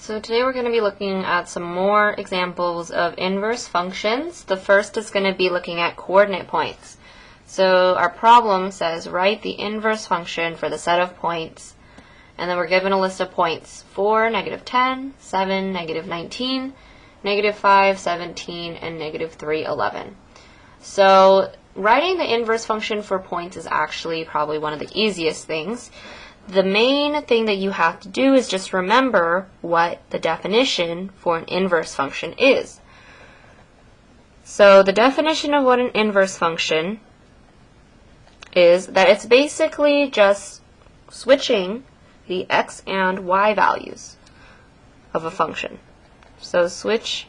So today we're going to be looking at some more examples of inverse functions. The first is going to be looking at coordinate points. So our problem says write the inverse function for the set of points, and then we're given a list of points 4, -10, 7, -19, -5, 17, and -3, 11. So writing the inverse function for points is actually probably one of the easiest things. The main thing that you have to do is just remember what the definition for an inverse function is. So the definition of what an inverse function is that it's basically just switching the x and y values of a function. So switch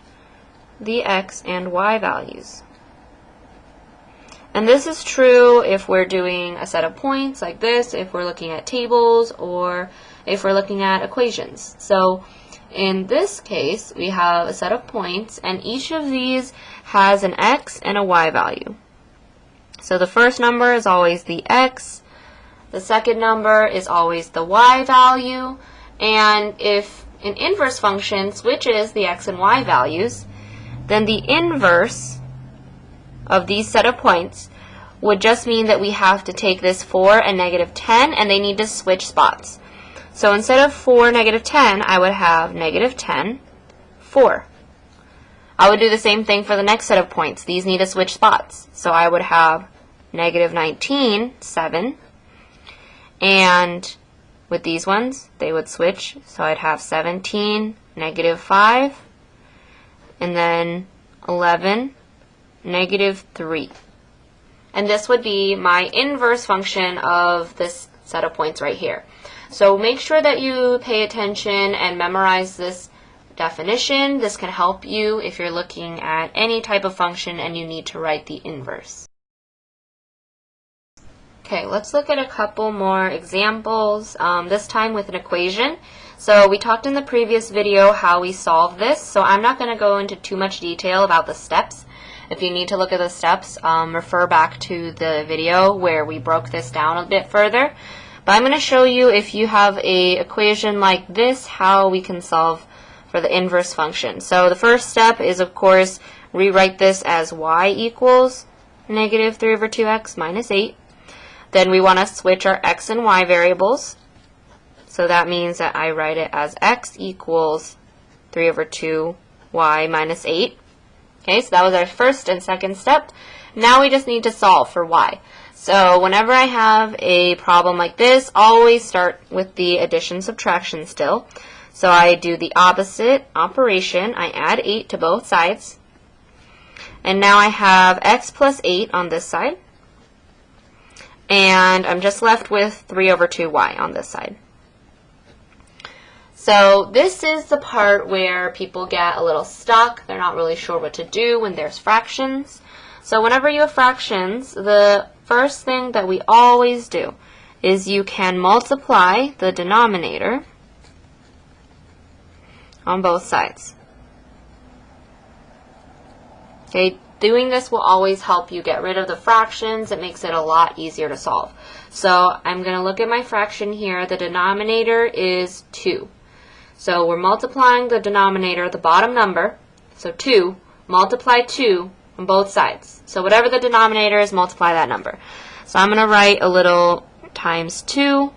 the x and y values. And this is true if we're doing a set of points like this, if we're looking at tables, or if we're looking at equations. So in this case, we have a set of points, and each of these has an x and a y value. So the first number is always the x, the second number is always the y value, and if an inverse function switches the x and y values, then the inverse of these set of points would just mean that we have to take this 4 and -10, and they need to switch spots. So instead of 4, -10, I would have -10, 4. I would do the same thing for the next set of points. These need to switch spots. So I would have -19, 7. And with these ones, they would switch. So I'd have 17, -5. And then 11, -3. And this would be my inverse function of this set of points right here. So make sure that you pay attention and memorize this definition. This can help you if you're looking at any type of function and you need to write the inverse. Okay, let's look at a couple more examples, this time with an equation. So we talked in the previous video how we solve this, so I'm not going to go into too much detail about the steps. If you need to look at the steps, refer back to the video where we broke this down a bit further. But I'm going to show you, if you have a equation like this, how we can solve for the inverse function. So the first step is, of course, rewrite this as y equals -3/2x minus 8. Then we want to switch our x and y variables. So that means that I write it as x equals 3/2y minus 8. Okay, so that was our first and second step. Now we just need to solve for y. So whenever I have a problem like this, always start with the addition subtraction still. So I do the opposite operation. I add 8 to both sides. And now I have x plus 8 on this side. And I'm just left with 3/2y on this side. So this is the part where people get a little stuck. They're not really sure what to do when there's fractions. So whenever you have fractions, the first thing that we always do is you can multiply the denominator on both sides. Okay, doing this will always help you get rid of the fractions. It makes it a lot easier to solve. So I'm going to look at my fraction here. The denominator is 2. So we're multiplying the denominator, the bottom number, so 2, multiply 2 on both sides. So whatever the denominator is, multiply that number. So I'm going to write a little times 2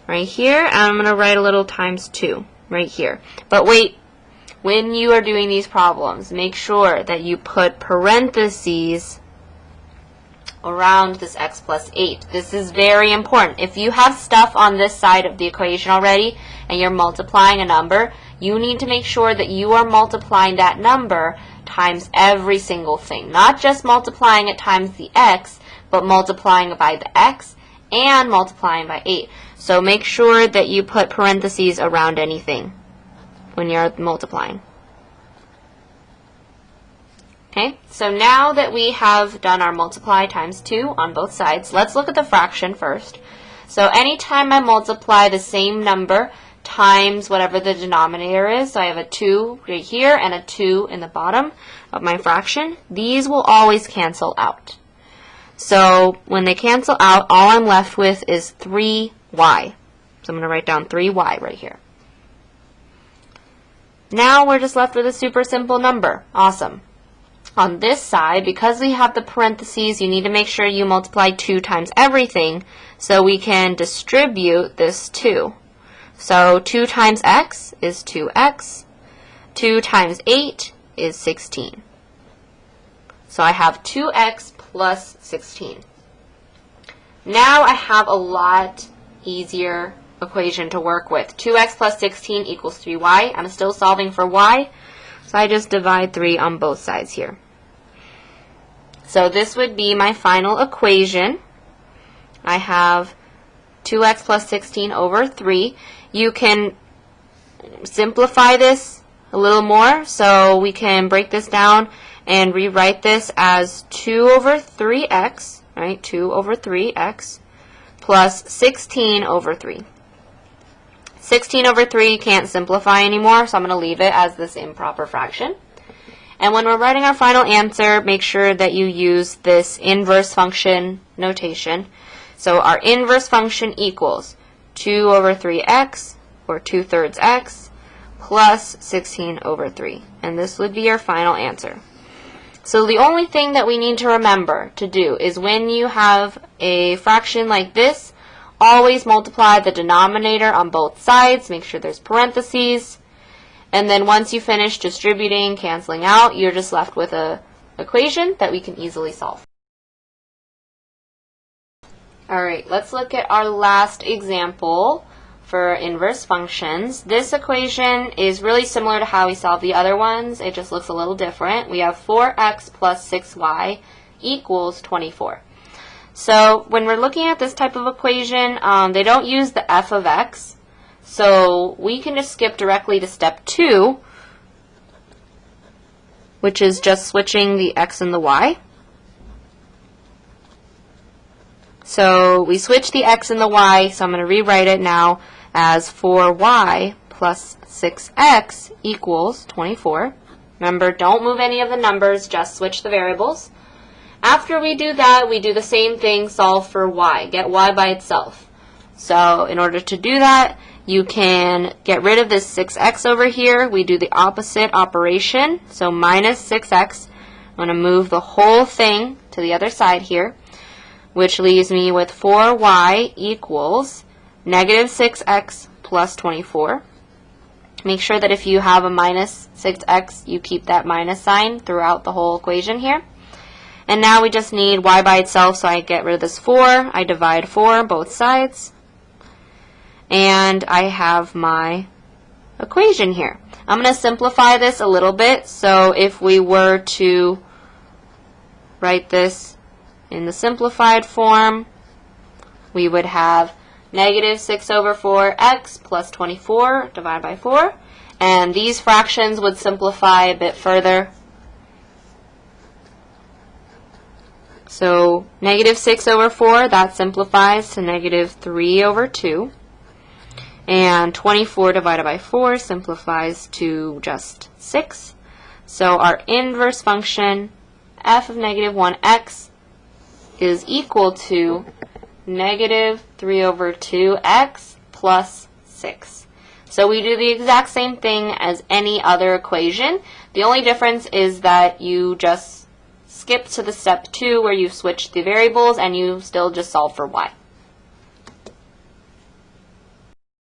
right here, and I'm going to write a little times 2 right here. But wait, when you are doing these problems, make sure that you put parentheses around this x plus 8. This is very important. If you have stuff on this side of the equation already and you're multiplying a number, you need to make sure that you are multiplying that number times every single thing. Not just multiplying it times the x, but multiplying it by the x and multiplying by 8. So make sure that you put parentheses around anything when you're multiplying. Okay, so now that we have done our multiply times 2 on both sides, let's look at the fraction first. So anytime I multiply the same number times whatever the denominator is, so I have a 2 right here and a 2 in the bottom of my fraction, these will always cancel out. So when they cancel out, all I'm left with is 3y. So I'm going to write down 3y right here. Now we're just left with a super simple number. Awesome. On this side, because we have the parentheses, you need to make sure you multiply 2 times everything so we can distribute this 2. So 2 times x is 2x. 2 times 8 is 16. So I have 2x plus 16. Now I have a lot easier equation to work with. 2x plus 16 equals 3y. I'm still solving for y, so I just divide 3 on both sides here. So this would be my final equation. I have 2x plus 16 over 3. You can simplify this a little more, so we can break this down and rewrite this as 2 over 3x, right? 2 over 3x plus 16 over 3. 16 over 3 can't simplify anymore, so I'm going to leave it as this improper fraction. And when we're writing our final answer, make sure that you use this inverse function notation. So our inverse function equals 2 over 3x, or 2/3 x, plus 16 over 3. And this would be our final answer. So the only thing that we need to remember to do is when you have a fraction like this, always multiply the denominator on both sides. Make sure there's parentheses. And then once you finish distributing, canceling out, you're just left with an equation that we can easily solve. Alright, let's look at our last example for inverse functions. This equation is really similar to how we solved the other ones. It just looks a little different. We have 4x plus 6y equals 24. So when we're looking at this type of equation, they don't use the f of x. So we can just skip directly to step 2, which is just switching the x and the y. So we switch the x and the y, so I'm going to rewrite it now as 4y plus 6x equals 24. Remember, don't move any of the numbers, just switch the variables. After we do that, we do the same thing, solve for y, get y by itself. So in order to do that, you can get rid of this 6x over here. We do the opposite operation, so minus 6x. I'm going to move the whole thing to the other side here, which leaves me with 4y equals negative 6x plus 24. Make sure that if you have a minus 6x, you keep that minus sign throughout the whole equation here. And now we just need y by itself, so I get rid of this 4. I divide 4 both sides. And I have my equation here. I'm going to simplify this a little bit. So if we were to write this in the simplified form, we would have negative 6 over 4x plus 24 divided by 4. And these fractions would simplify a bit further. So negative 6 over 4, that simplifies to negative 3 over 2. And 24 divided by 4 simplifies to just 6. So our inverse function, f of negative 1x, is equal to negative 3 over 2x plus 6. So we do the exact same thing as any other equation. The only difference is that you just skip to the step 2 where you switch the variables and you still just solve for y.